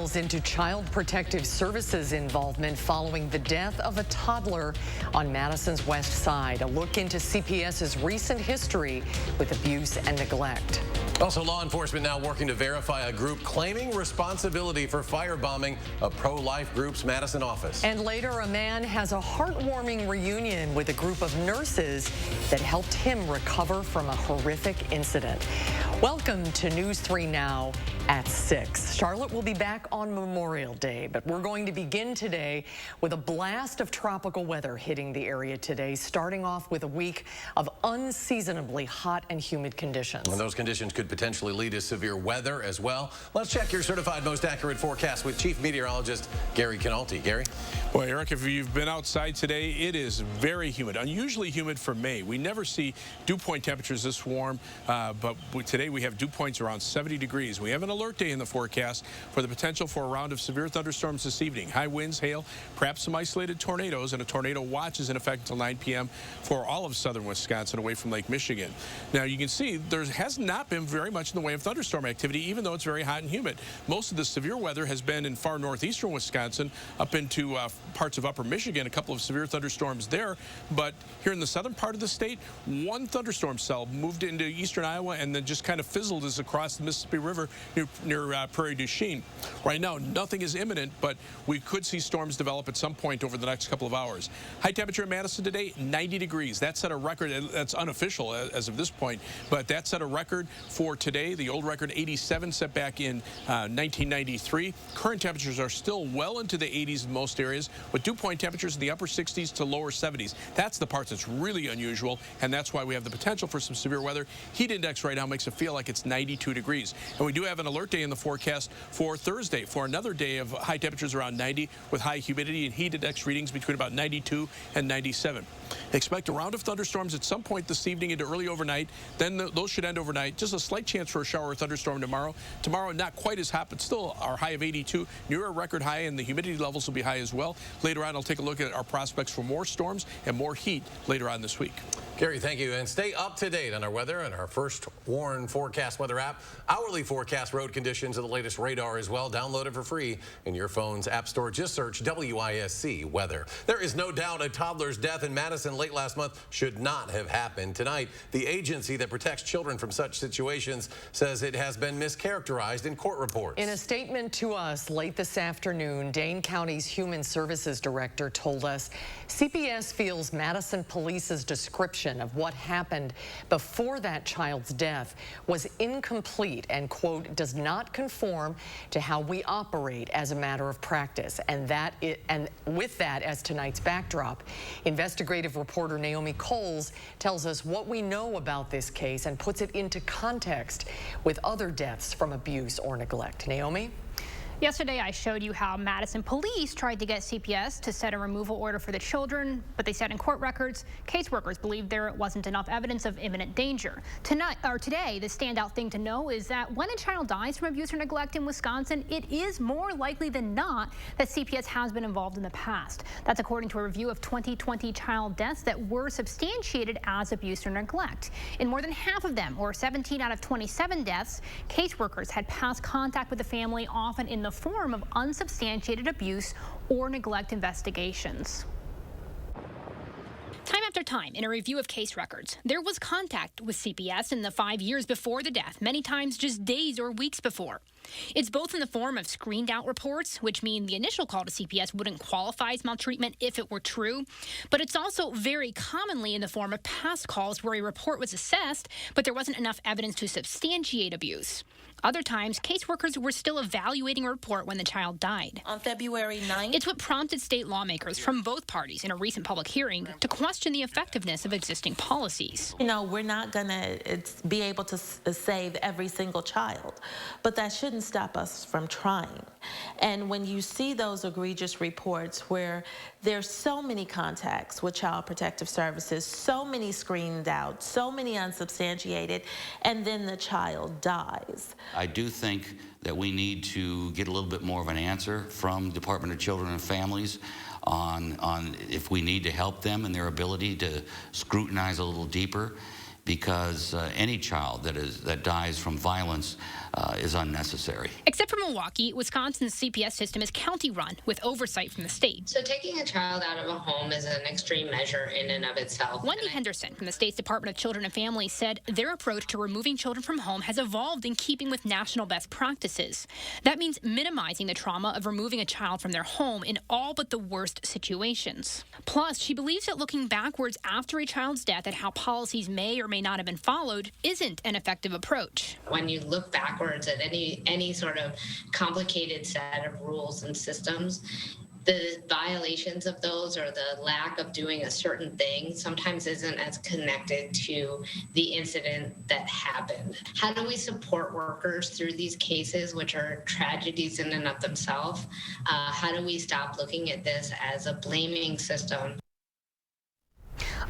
details into Child Protective Services involvement following the death of a toddler on Madison's west side. A look into CPS's recent history with abuse and neglect. Also, law enforcement now working to verify a group claiming responsibility for firebombing a pro-life group's Madison office. And later, a man has a heartwarming reunion with a group of nurses that helped him recover from a horrific incident. Welcome to News 3 Now at 6. Charlotte will be back on Memorial Day, but we're going to begin today with a blast of tropical weather hitting the area today, starting off with a week of unseasonably hot and humid conditions. And those conditions could potentially lead to severe weather as well. Let's check your certified most accurate forecast with Chief Meteorologist Gary Canalti. Gary? Boy, Eric, if you've been outside today, it is very humid, unusually humid for May. We never see dew point temperatures this warm, but today we have dew points around 70 degrees. We have an alert day in the forecast for the potential for a round of severe thunderstorms this evening. High winds, hail, perhaps some isolated tornadoes, and a tornado watch is in effect until 9 p.m. for all of southern Wisconsin away from Lake Michigan. Now, you can see there has not been very much in the way of thunderstorm activity, even though it's very hot and humid. Most of the severe weather has been in far northeastern Wisconsin, up into parts of upper Michigan, a couple of severe thunderstorms there. But here in the southern part of the state, one thunderstorm cell moved into eastern Iowa and then just kind of fizzled as across the Mississippi River near Prairie du Chien. Right now, nothing is imminent, but we could see storms develop at some point over the next couple of hours. High temperature in Madison today, 90 degrees. That set a record. That's unofficial as of this point, but that set a record for today. The old record, 87, set back in 1993. Current temperatures are still well into the 80s in most areas, with dew point temperatures in the upper 60s to lower 70s. That's the part that's really unusual, and that's why we have the potential for some severe weather. Heat index right now makes it feel like it's 92 degrees. And we do have an alert day in the forecast for Thursday for another day of high temperatures around 90 with high humidity and heat index readings between about 92 and 97. Expect a round of thunderstorms at some point this evening into early overnight. Then those should end overnight. Just a slight chance for a shower or thunderstorm tomorrow. Tomorrow, not quite as hot, but still our high of 82, near a record high, and the humidity levels will be high as well. Later on, I'll take a look at our prospects for more storms and more heat later on this week. Gary, thank you. And stay up to date on our weather and our First Warn Forecast weather app. Hourly forecast road conditions and the latest radar as well. Download it for free in your phone's app store. Just search WISC weather. There is no doubt a toddler's death in Madison late last month should not have happened. Tonight, the agency that protects children from such situations says it has been mischaracterized in court reports. In a statement to us late this afternoon, Dane County's Human Services Director told us CPS feels Madison Police's description of what happened before that child's death was incomplete and, quote, does not conform to how we operate as a matter of practice. And with that as tonight's backdrop, investigative reporter Naomi Coles tells us what we know about this case and puts it into context with other deaths from abuse or neglect. Naomi? Yesterday, I showed you how Madison police tried to get CPS to set a removal order for the children, but they said in court records, caseworkers believed there wasn't enough evidence of imminent danger. Today, the standout thing to know is that when a child dies from abuse or neglect in Wisconsin, it is more likely than not that CPS has been involved in the past. That's according to a review of 2020 child deaths that were substantiated as abuse or neglect. In more than half of them, or 17 out of 27 deaths, caseworkers had past contact with the family, often in the form of unsubstantiated abuse or neglect investigations. Time after time, in a review of case records, there was contact with CPS in the 5 years before the death, many times just days or weeks before. It's both in the form of screened out reports, which mean the initial call to CPS wouldn't qualify as maltreatment if it were true, but it's also very commonly in the form of past calls where a report was assessed, but there wasn't enough evidence to substantiate abuse. Other times, caseworkers were still evaluating a report when the child died. On February 9th, it's what prompted state lawmakers from both parties in a recent public hearing to question the effectiveness of existing policies. you know, we're not going to be able to save every single child, but that shouldn't stop us from trying. And when you see those egregious reports where there's so many contacts with Child Protective Services, so many screened out, so many unsubstantiated, and then the child dies. I do think that we need to get a little bit more of an answer from Department of Children and Families on if we need to help them and their ability to scrutinize a little deeper, because any child that dies from violence is unnecessary. Except for Milwaukee, Wisconsin's CPS system is county-run with oversight from the state. So taking a child out of a home is an extreme measure in and of itself. Wendy Henderson from the state's Department of Children and Families said their approach to removing children from home has evolved in keeping with national best practices. That means minimizing the trauma of removing a child from their home in all but the worst situations. Plus, she believes that looking backwards after a child's death at how policies may or may not have been followed isn't an effective approach. When you look backwards at any sort of complicated set of rules and systems, the violations of those or the lack of doing a certain thing sometimes isn't as connected to the incident that happened. How do we support workers through these cases, which are tragedies in and of themselves? How do we stop looking at this as a blaming system?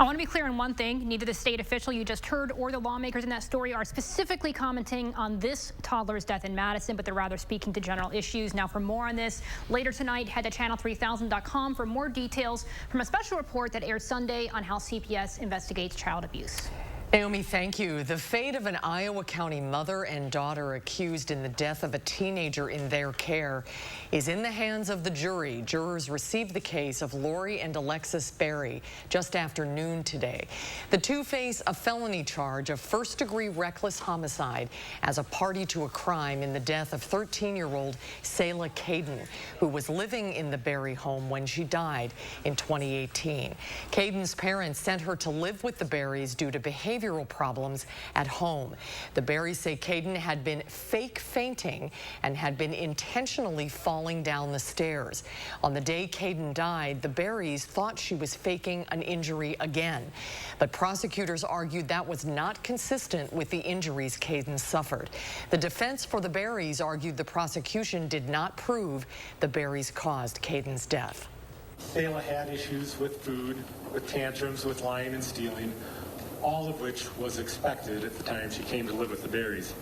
I want to be clear on one thing. Neither the state official you just heard or the lawmakers in that story are specifically commenting on this toddler's death in Madison, but they're rather speaking to general issues. Now, for more on this, later tonight, head to channel3000.com for more details from a special report that aired Sunday on how CPS investigates child abuse. Naomi, thank you. The fate of an Iowa County mother and daughter accused in the death of a teenager in their care is in the hands of the jury. Jurors received the case of Lori and Alexis Berry just after noon today. The two face a felony charge of first-degree reckless homicide as a party to a crime in the death of 13-year-old Selah Caden, who was living in the Berry home when she died in 2018. Caden's parents sent her to live with the Berrys due to behavioral problems at home. The Berrys say Caden had been fake fainting and had been intentionally falling down the stairs. On the day Caden died, the Berrys thought she was faking an injury again. But prosecutors argued that was not consistent with the injuries Caden suffered. The defense for the Berrys argued the prosecution did not prove the Berrys caused Caden's death. Selah had issues with food, with tantrums, with lying and stealing, all of which was expected at the time she came to live with the Berrys.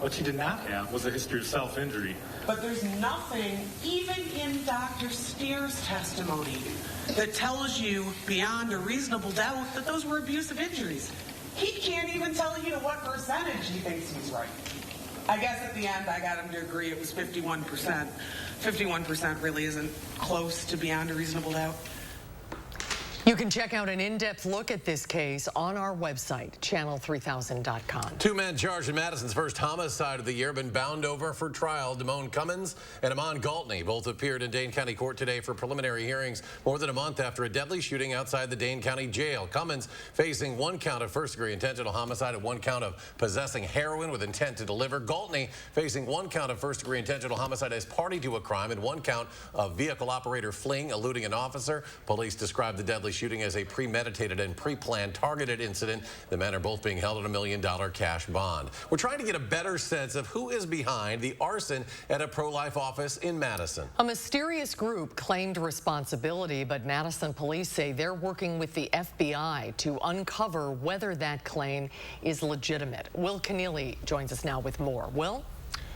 What she did not have was a history of self-injury. But there's nothing, even in Dr. Steer's testimony, that tells you beyond a reasonable doubt that those were abusive injuries. He can't even tell you to what percentage he thinks he's right. I guess at the end I got him to agree it was 51%. 51% really isn't close to beyond a reasonable doubt. You can check out an in-depth look at this case on our website, channel3000.com. Two men charged in Madison's first homicide of the year have been bound over for trial. Damone Cummins and Amon Galtney both appeared in Dane County Court today for preliminary hearings more than a month after a deadly shooting outside the Dane County Jail. Cummins facing 1 count of first-degree intentional homicide and 1 count of possessing heroin with intent to deliver. Galtney facing 1 count of first-degree intentional homicide as party to a crime and 1 count of vehicle operator fleeing, eluding an officer. Police described the deadly shooting as a premeditated and pre-planned targeted incident. The men are both being held on $1 million cash bond. We're trying to get a better sense of who is behind the arson at a pro-life office in Madison. A mysterious group claimed responsibility, but Madison police say they're working with the FBI to uncover whether that claim is legitimate. Will Keneally joins us now with more. Will?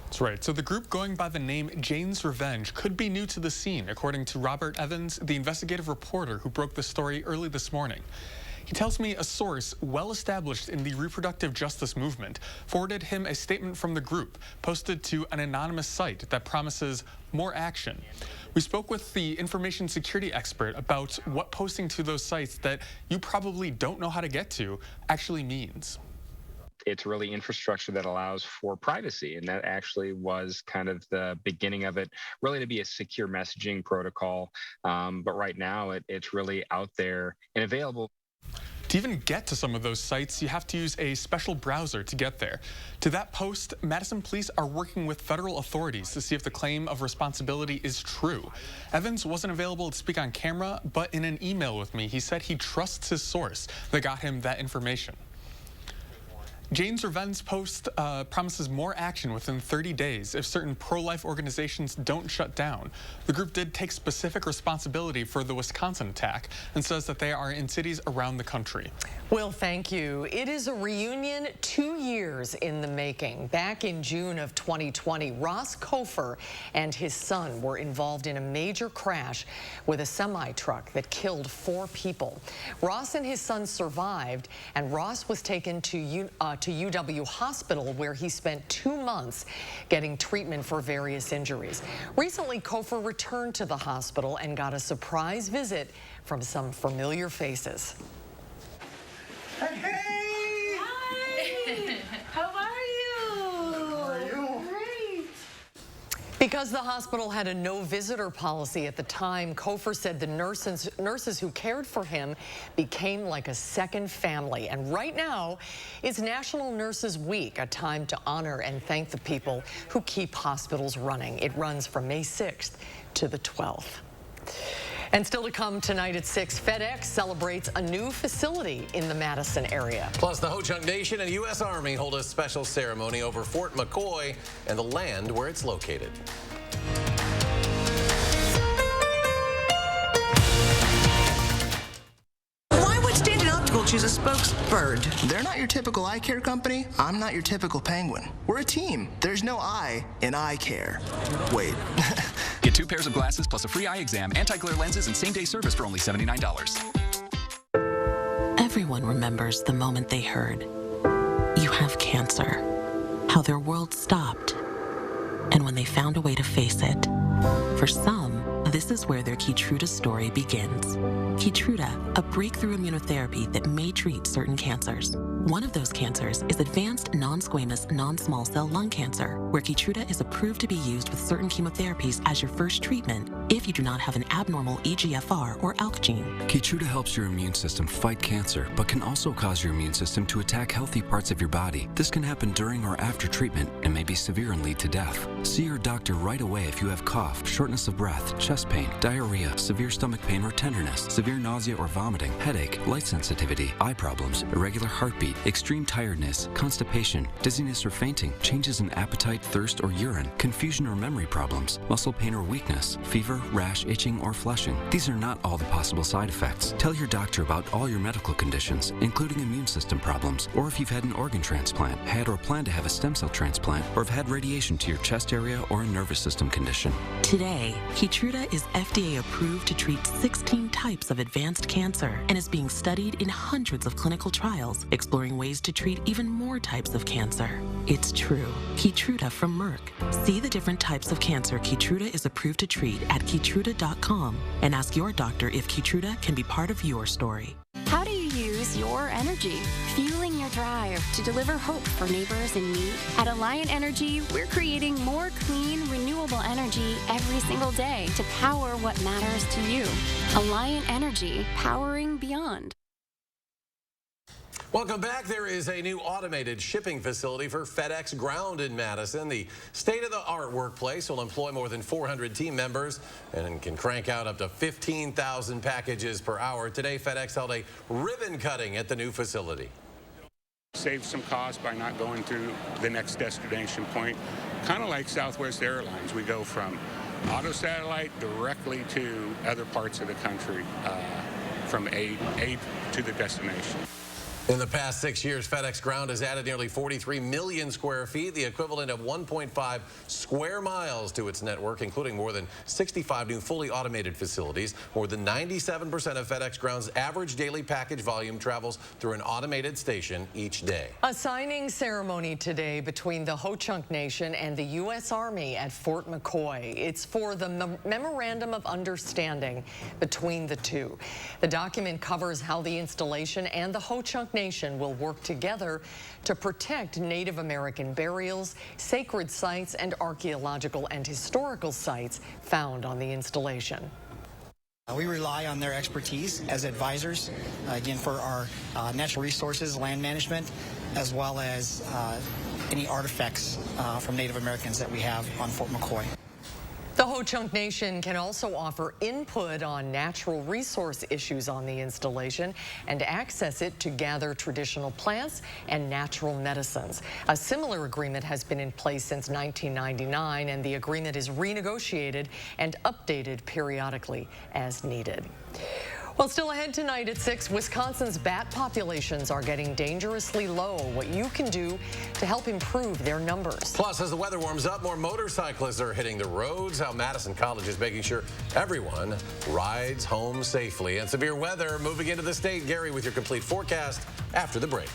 That's right. So the group going by the name Jane's Revenge could be new to the scene, according to Robert Evans, the investigative reporter who broke the story early this morning. He tells me a source well established in the reproductive justice movement forwarded him a statement from the group posted to an anonymous site that promises more action. We spoke with the information security expert about what posting to those sites that you probably don't know how to get to actually means. It's really infrastructure that allows for privacy, and that actually was kind of the beginning of it, really to be a secure messaging protocol. But right now, it's really out there and available. To even get to some of those sites, you have to use a special browser to get there. To that post, Madison police are working with federal authorities to see if the claim of responsibility is true. Evans wasn't available to speak on camera, but in an email with me, he said he trusts his source that got him that information. Jane's Revenge post promises more action within 30 days if certain pro-life organizations don't shut down. The group did take specific responsibility for the Wisconsin attack and says that they are in cities around the country. Will, thank you. It is a reunion 2 years in the making. Back in June of 2020, Ross Kofer and his son were involved in a major crash with a semi-truck that killed 4 people. Ross and his son survived, and Ross was taken to UW Hospital, where he spent 2 months getting treatment for various injuries. Recently, Kofer returned to the hospital and got a surprise visit from some familiar faces. Hey! Hi! How are you? How are you? Great. Because the hospital had a no visitor policy at the time, Kofer said the nurses who cared for him became like a second family. And right now is National Nurses Week, a time to honor and thank the people who keep hospitals running. It runs from May 6th to the 12th. And still to come tonight at 6, FedEx celebrates a new facility in the Madison area. Plus, the Ho-Chunk Nation and U.S. Army hold a special ceremony over Fort McCoy and the land where it's located. Why would Stanton Optical choose a spokesbird? They're not your typical eye care company. I'm not your typical penguin. We're a team. There's no I in eye care. Wait. Get 2 pairs of glasses plus a free eye exam, anti-glare lenses, and same-day service for only $79. Everyone remembers the moment they heard, "You have cancer," how their world stopped, and when they found a way to face it. For some, this is where their Keytruda story begins. Keytruda, a breakthrough immunotherapy that may treat certain cancers. One of those cancers is advanced non-squamous non-small cell lung cancer, where Keytruda is approved to be used with certain chemotherapies as your first treatment if you do not have an abnormal EGFR or ALK gene. Keytruda helps your immune system fight cancer, but can also cause your immune system to attack healthy parts of your body. This can happen during or after treatment and may be severe and lead to death. See your doctor right away if you have cough, shortness of breath, chest pain, diarrhea, severe stomach pain or tenderness, severe nausea or vomiting, headache, light sensitivity, eye problems, irregular heartbeat, extreme tiredness, constipation, dizziness or fainting, changes in appetite, thirst or urine, confusion or memory problems, muscle pain or weakness, fever, rash, itching or flushing. These are not all the possible side effects. Tell your doctor about all your medical conditions, including immune system problems, or if you've had an organ transplant, had or plan to have a stem cell transplant, or have had radiation to your chest area or a nervous system condition. Today, Keytruda is FDA approved to treat 16 types of advanced cancer and is being studied in hundreds of clinical trials, exploring ways to treat even more types of cancer. It's true. Keytruda from Merck. See the different types of cancer Keytruda is approved to treat at Keytruda.com and ask your doctor if Keytruda can be part of your story. How do you use your energy? Fueling your drive to deliver hope for neighbors in need? At Alliant Energy, we're creating more clean, renewable energy every single day to power what matters to you. Alliant Energy, powering beyond. Welcome back. There is a new automated shipping facility for FedEx Ground in Madison. The state-of-the-art workplace will employ more than 400 team members and can crank out up to 15,000 packages per hour. Today, FedEx held a ribbon cutting at the new facility. Save some cost by not going to the next destination point. Kind of like Southwest Airlines. We go from auto satellite directly to other parts of the country from A to the destination. In the past 6 years, FedEx Ground has added nearly 43 million square feet, the equivalent of 1.5 square miles to its network, including more than 65 new fully automated facilities. More than 97% of FedEx Ground's average daily package volume travels through an automated station each day. A signing ceremony today between the Ho-Chunk Nation and the U.S. Army at Fort McCoy. It's for the Memorandum of Understanding between the two. The document covers how the installation and the Ho-Chunk Nation will work together to protect Native American burials, sacred sites, and archaeological and historical sites found on the installation. We rely on their expertise as advisors, again, for our natural resources, land management, as well as any artifacts from Native Americans that we have on Fort McCoy. The Ho-Chunk Nation can also offer input on natural resource issues on the installation and access it to gather traditional plants and natural medicines. A similar agreement has been in place since 1999, and the agreement is renegotiated and updated periodically as needed. Well, still ahead tonight at 6, Wisconsin's bat populations are getting dangerously low. What you can do to help improve their numbers. Plus, as the weather warms up, more motorcyclists are hitting the roads. How Madison College is making sure everyone rides home safely. And severe weather moving into the state. Gary with your complete forecast after the break.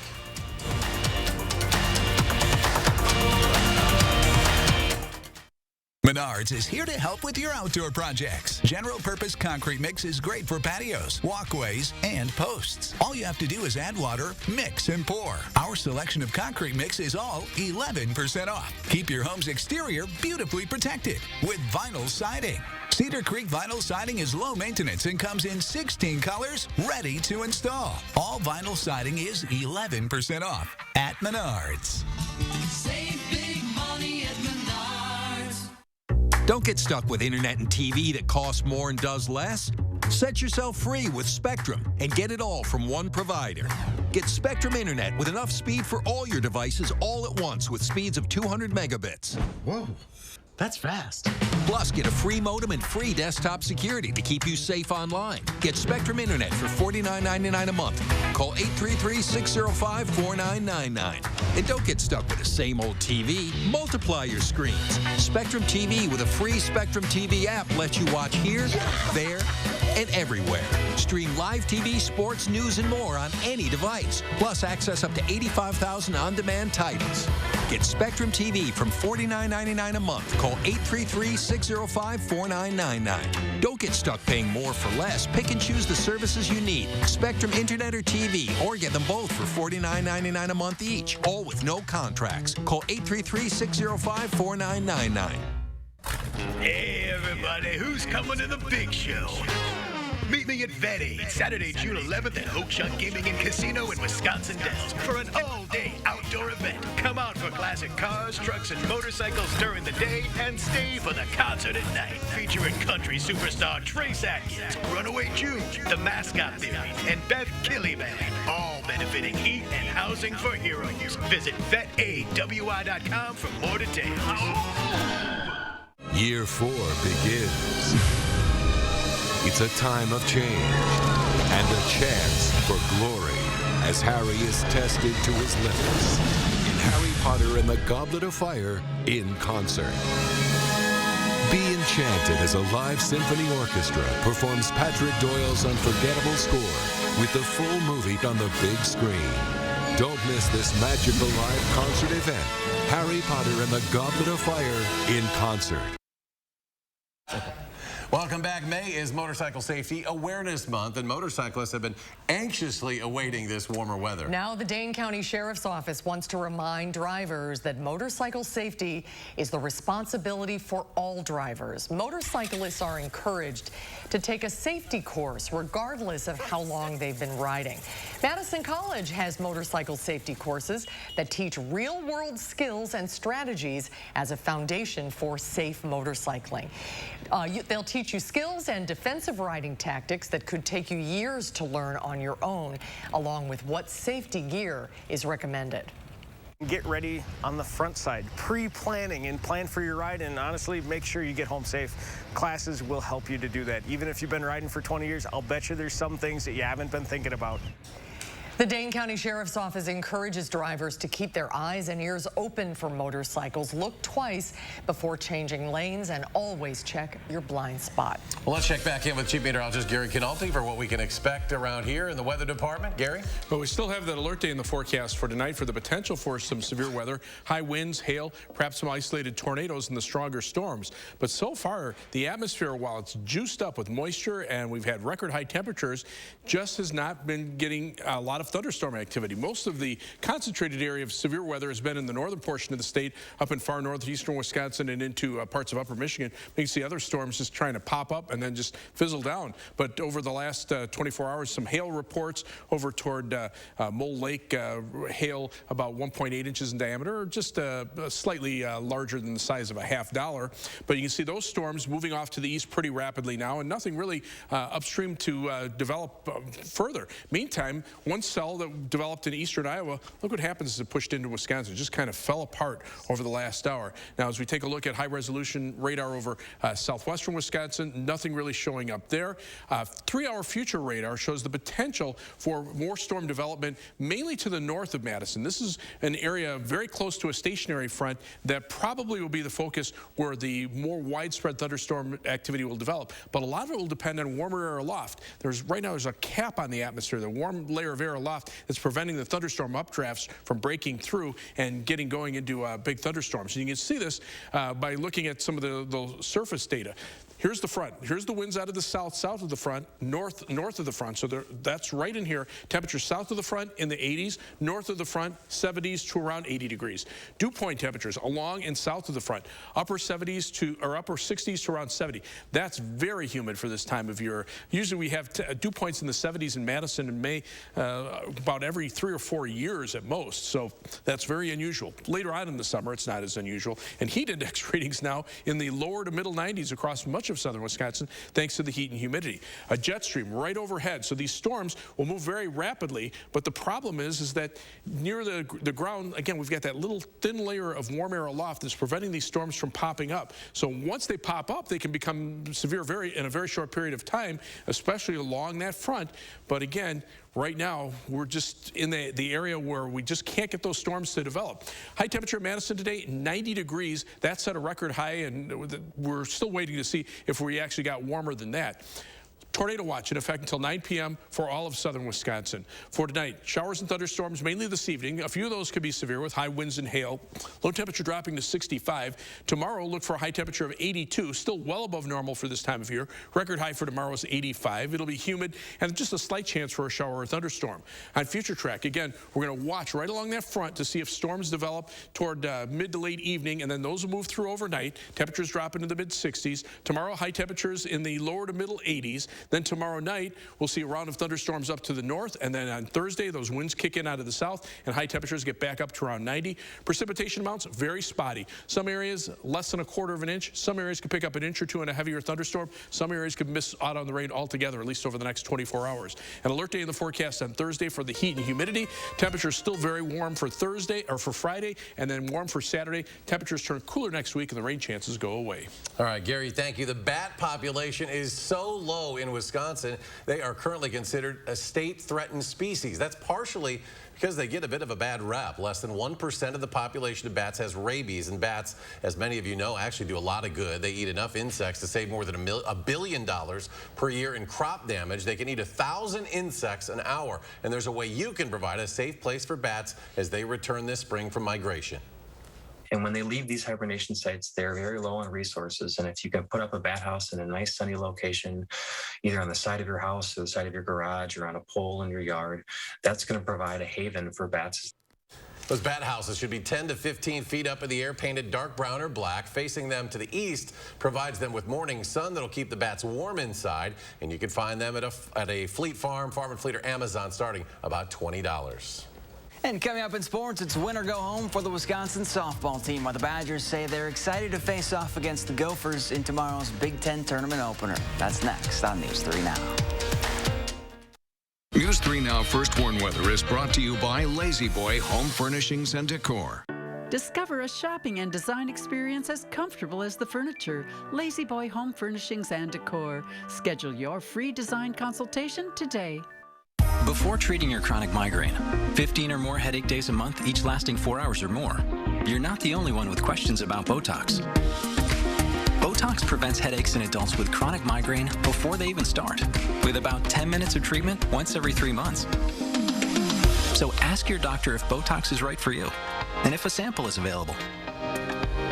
Menards is here to help with your outdoor projects. General purpose concrete mix is great for patios, walkways, and posts. All you have to do is add water, mix, and pour. Our selection of concrete mix is all 11% off. Keep your home's exterior beautifully protected with vinyl siding. Cedar Creek vinyl siding is low maintenance and comes in 16 colors, ready to install. All vinyl siding is 11% off at Menards. Save big money at Menards. Don't get stuck with internet and TV that costs more and does less. Set yourself free with Spectrum and get it all from one provider. Get Spectrum Internet with enough speed for all your devices all at once with speeds of 200 megabits. Whoa, that's fast. Plus, get a free modem and free desktop security to keep you safe online. Get Spectrum Internet for $49.99 a month. Call 833-605-4999. And don't get stuck with the same old TV. Multiply your screens. Spectrum TV with a free Spectrum TV app lets you watch here, there, and everywhere. Stream live TV, sports, news, and more on any device. Plus, access up to 85,000 on-demand titles. Get Spectrum TV from $49.99 a month. Call 833-605-4999. Don't get stuck paying more for less. Pick and choose the services you need. Spectrum Internet or TV, or get them both for $49.99 a month each. All with no contracts. Call 833-605-4999. Hey, everybody, who's coming to the big show? Meet me at Vet Aid, Saturday, June 11th at Ho-Chunk Gaming and Casino in Wisconsin Dells for an all-day outdoor event. Come out for classic cars, trucks, and motorcycles during the day and stay for the concert at night. Featuring country superstar Trace Atkins, Runaway June, The Mascot Theory, and Beth Killyman. All benefiting heat and housing for heroes. Visit VetAidWI.com for more details. Year 4 begins. It's a time of change and a chance for glory as Harry is tested to his limits in Harry Potter and the Goblet of Fire in concert. Be enchanted as a live symphony orchestra performs Patrick Doyle's unforgettable score with the full movie on the big screen. Don't miss this magical live concert event, Harry Potter and the Goblet of Fire in concert. Welcome back. May is Motorcycle Safety Awareness Month, and motorcyclists have been anxiously awaiting this warmer weather. Now the Dane County Sheriff's Office wants to remind drivers that motorcycle safety is the responsibility for all drivers. Motorcyclists are encouraged to take a safety course regardless of how long they've been riding. Madison College has motorcycle safety courses that teach real-world skills and strategies as a foundation for safe motorcycling. They'll teach you skills and defensive riding tactics that could take you years to learn on your own, along with what safety gear is recommended. Get ready on the front side, pre-planning and plan for your ride, and honestly, make sure you get home safe. Classes will help you to do that. Even if you've been riding for 20 years, I'll bet you there's some things that you haven't been thinking about. The Dane County Sheriff's Office encourages drivers to keep their eyes and ears open for motorcycles. Look twice before changing lanes and always check your blind spot. Well, let's check back in with Chief Meteorologist Gary Canalti for what we can expect around here in the weather department. Gary? Well, we still have that alert day in the forecast for tonight for the potential for some severe weather, high winds, hail, perhaps some isolated tornadoes and the stronger storms. But so far, the atmosphere, while it's juiced up with moisture and we've had record high temperatures, just has not been getting a lot of of thunderstorm activity. Most of the concentrated area of severe weather has been in the northern portion of the state, up in far northeastern Wisconsin and into parts of upper Michigan. You can see other storms just trying to pop up and then just fizzle down. But over the last 24 hours, some hail reports over toward Mole Lake, hail about 1.8 inches in diameter, or just slightly larger than the size of a $half. But you can see those storms moving off to the east pretty rapidly now, and nothing really upstream to develop further. Meantime, one cell that developed in eastern Iowa, look what happens as it pushed into Wisconsin. It just kind of fell apart over the last hour. Now, as we take a look at high-resolution radar over southwestern Wisconsin, nothing really showing up there. 3-hour future radar shows the potential for more storm development, mainly to the north of Madison. This is an area very close to a stationary front that probably will be the focus where the more widespread thunderstorm activity will develop. But a lot of it will depend on warmer air aloft. Right now there's a cap on the atmosphere, the warm layer of air aloft that's preventing the thunderstorm updrafts from breaking through and getting going into big thunderstorms. And you can see this by looking at some of the surface data. Here's the front. Here's the winds out of the south of the front, north of the front. So that's right in here. Temperatures south of the front in the 80s, north of the front 70s to around 80 degrees. Dew point temperatures along and south of the front, upper 60s to around 70. That's very humid for this time of year. Usually we have dew points in the 70s in Madison in May about every 3 or 4 years at most. So that's very unusual. Later on in the summer, it's not as unusual. And heat index readings now in the lower to middle 90s across much of southern Wisconsin, thanks to the heat and humidity. A jet stream right overhead. So these storms will move very rapidly, but the problem is that near the ground, again, we've got that little thin layer of warm air aloft that's preventing these storms from popping up. So once they pop up, they can become severe in a very short period of time, especially along that front. But again, right now, we're just in the area where we just can't get those storms to develop. High temperature in Madison today, 90 degrees. That set a record high, and we're still waiting to see if we actually got warmer than that. Tornado watch in effect until 9 p.m. for all of southern Wisconsin. For tonight, showers and thunderstorms mainly this evening. A few of those could be severe with high winds and hail. Low temperature dropping to 65. Tomorrow, look for a high temperature of 82, still well above normal for this time of year. Record high for tomorrow is 85. It'll be humid and just a slight chance for a shower or thunderstorm. On future track, again, we're going to watch right along that front to see if storms develop toward mid to late evening, and then those will move through overnight. Temperatures drop into the mid 60s. Tomorrow, high temperatures in the lower to middle 80s. Then tomorrow night, we'll see a round of thunderstorms up to the north, and then on Thursday, those winds kick in out of the south, and high temperatures get back up to around 90. Precipitation amounts, very spotty. Some areas, less than 1/4 of an inch. Some areas could pick up an inch or two in a heavier thunderstorm. Some areas could miss out on the rain altogether, at least over the next 24 hours. An alert day in the forecast on Thursday for the heat and humidity. Temperatures still very warm for Friday, and then warm for Saturday. Temperatures turn cooler next week, and the rain chances go away. All right, Gary, thank you. The bat population is so low in Wisconsin, they are currently considered a state-threatened species. That's partially because they get a bit of a bad rap. Less than 1% of the population of bats has rabies, and bats, as many of you know, actually do a lot of good. They eat enough insects to save more than $1 billion per year in crop damage. They can eat 1,000 insects an hour, and there's a way you can provide a safe place for bats as they return this spring from migration. And when they leave these hibernation sites, they're very low on resources. And if you can put up a bat house in a nice sunny location, either on the side of your house or the side of your garage or on a pole in your yard, that's going to provide a haven for bats. Those bat houses should be 10 to 15 feet up in the air, painted dark brown or black. Facing them to the east provides them with morning sun that'll keep the bats warm inside. And you can find them at a Fleet Farm, Farm & Fleet, or Amazon, starting about $20. And coming up in sports, it's win or go home for the Wisconsin softball team, while the Badgers say they're excited to face off against the Gophers in tomorrow's Big Ten tournament opener. That's next on News 3 Now. News 3 Now First Warn Weather is brought to you by Lazy Boy Home Furnishings and Decor. Discover a shopping and design experience as comfortable as the furniture. Lazy Boy Home Furnishings and Decor. Schedule your free design consultation today. Before treating your chronic migraine, 15 or more headache days a month, each lasting 4 hours or more, you're not the only one with questions about Botox. Botox prevents headaches in adults with chronic migraine before they even start, with about 10 minutes of treatment once every 3 months. So ask your doctor if Botox is right for you, and if a sample is available.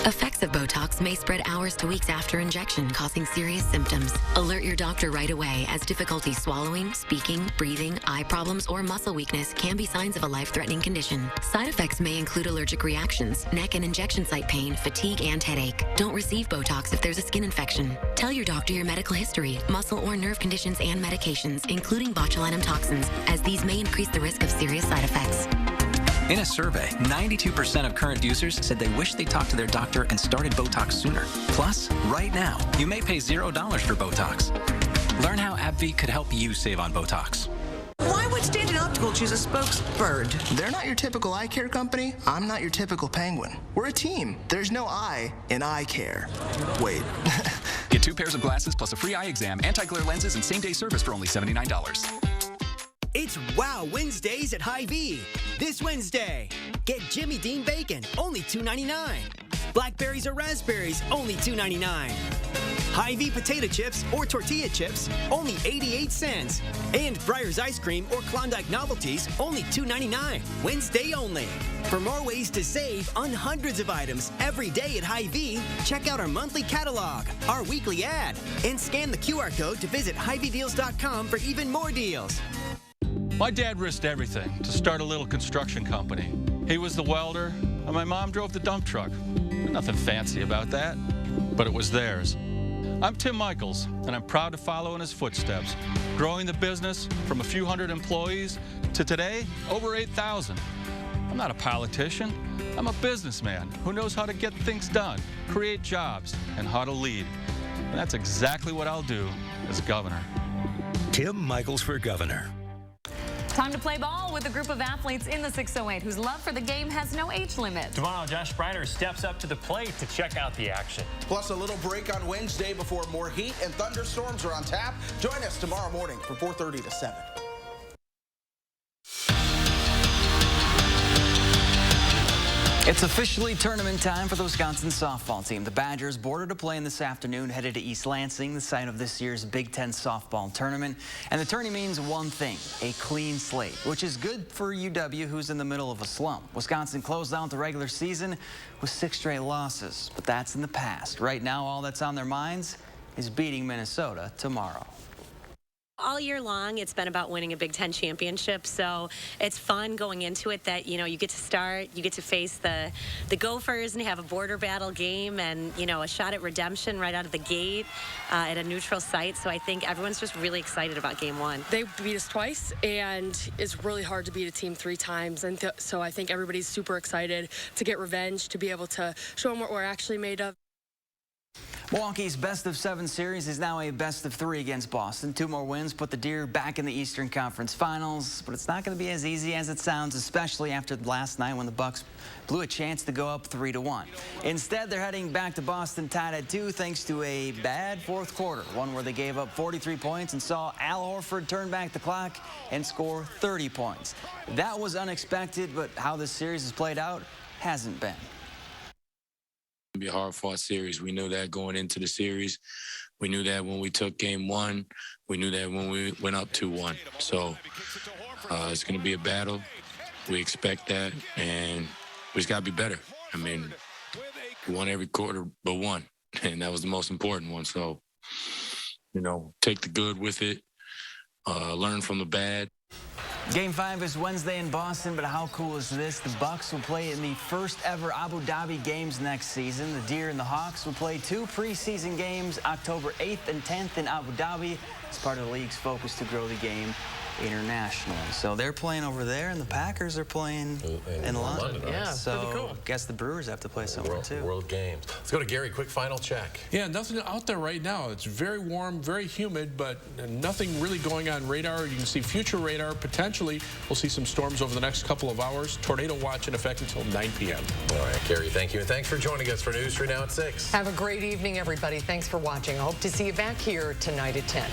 Effects effects of Botox may spread hours to weeks after injection, causing serious symptoms. Alert your doctor right away, as difficulty swallowing, speaking, breathing, eye problems, or muscle weakness can be signs of a life-threatening condition. Side effects may include allergic reactions, neck and injection site pain, fatigue, and headache. Don't receive Botox if there's a skin infection. Tell your doctor your medical history, muscle or nerve conditions, and medications, including botulinum toxins, as these may increase the risk of serious side effects. In a survey, 92% of current users said they wish they talked to their doctor and started Botox sooner. Plus, right now, you may pay $0 for Botox. Learn how AbbVie could help you save on Botox. Why would Stanton Optical choose a spokesbird? They're not your typical eye care company. I'm not your typical penguin. We're a team. There's no I in eye care. Wait. Get 2 pairs of glasses plus a free eye exam, anti-glare lenses, and same-day service for only $79. It's Wow Wednesdays at Hy-Vee. This Wednesday, get Jimmy Dean bacon, only $2.99. Blackberries or raspberries, only $2.99. Hy-Vee potato chips or tortilla chips, only 88 cents. And Breyer's ice cream or Klondike novelties, only $2.99. Wednesday only. For more ways to save on hundreds of items every day at Hy-Vee, check out our monthly catalog, our weekly ad, and scan the QR code to visit HyVeeDeals.com for even more deals. My dad risked everything to start a little construction company. He was the welder, and my mom drove the dump truck. Nothing fancy about that, but it was theirs. I'm Tim Michaels, and I'm proud to follow in his footsteps, growing the business from a few hundred employees to today, over 8,000. I'm not a politician. I'm a businessman who knows how to get things done, create jobs, and how to lead. And that's exactly what I'll do as governor. Tim Michaels for governor. Time to play ball with a group of athletes in the 608 whose love for the game has no age limit. Tomorrow, Josh Spreiter steps up to the plate to check out the action. Plus a little break on Wednesday before more heat and thunderstorms are on tap. Join us tomorrow morning from 4:30 to 7. It's officially tournament time for the Wisconsin softball team. The Badgers boarded a plane this afternoon, headed to East Lansing, the site of this year's Big Ten softball tournament. And the tourney means one thing, a clean slate, which is good for UW, who's in the middle of a slump. Wisconsin closed out the regular season with 6 straight losses, but that's in the past. Right now, all that's on their minds is beating Minnesota tomorrow. All year long, it's been about winning a Big Ten championship, so it's fun going into it that, you know, you get to start, you get to face the Gophers and have a border battle game and, you know, a shot at redemption right out of the gate at a neutral site. So I think everyone's just really excited about game one. They beat us twice, and it's really hard to beat a team 3 times. And so I think everybody's super excited to get revenge, to be able to show them what we're actually made of. Milwaukee's best-of-7 series is now a best-of-3 against Boston. 2 more wins put the Deer back in the Eastern Conference Finals, but it's not going to be as easy as it sounds, especially after last night when the Bucks blew a chance to go up 3-1. Instead, they're heading back to Boston tied at 2 thanks to a bad fourth quarter, one where they gave up 43 points and saw Al Horford turn back the clock and score 30 points. That was unexpected, but how this series has played out hasn't been. It'll be a hard-fought series. We knew that going into the series. We knew that when we took game 1. We knew that when we went up 2-1. So it's going to be a battle. We expect that, and we just got to be better. I mean, we won every quarter but one, and that was the most important one. So, you know, take the good with it, learn from the bad. Game 5 is Wednesday in Boston, but how cool is this? The Bucks will play in the first ever Abu Dhabi games next season. The Deer and the Hawks will play 2 preseason games, October 8th and 10th in Abu Dhabi, as part of the league's focus to grow the game internationally. So they're playing over there, and the Packers are playing in London. Yeah, so pretty cool. I guess the Brewers have to play somewhere too. World games. Let's go to Gary. Quick final check. Yeah, nothing out there right now. It's very warm, very humid, but nothing really going on radar. You can see future radar. Potentially, we'll see some storms over the next couple of hours. Tornado watch in effect until 9 p.m. All right, Gary, thank you. And thanks for joining us for News 3 Now at 6. Have a great evening, everybody. Thanks for watching. I hope to see you back here tonight at 10.